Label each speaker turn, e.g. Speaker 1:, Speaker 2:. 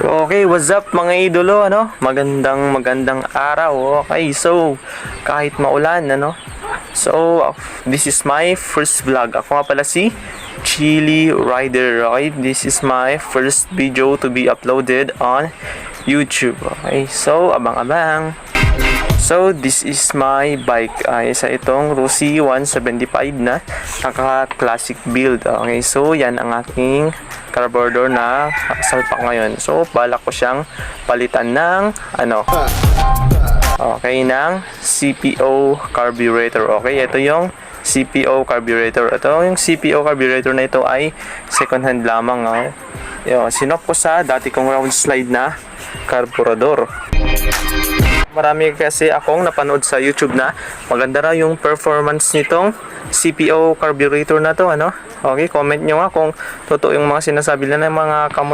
Speaker 1: Okay, what's up mga idolo, ano? Magandang araw. Okay, so kahit maulan, ano? So, this is my first vlog. Ako nga pala si Chili Rider. Okay, this is my first video to be uploaded on YouTube. Okay, so abang-abang. So, this is my bike. Isa itong Rossi 175 na naka-classic build. Okay, so yan ang aking carburetor na salpak ngayon. So, balak ko siyang palitan ng ng CPO carburetor. Okay, ito yung CPO carburetor. Ito yung CPO carburetor na ito ay second hand lamang. Sinop ko sa dati kong round slide na carburetor. Marami kasi akong napanood sa YouTube na maganda raw yung performance nitong CPO carburetor na to, ano? Okay, comment nyo nga kung totoo yung mga sinasabi nila ng mga kamotor.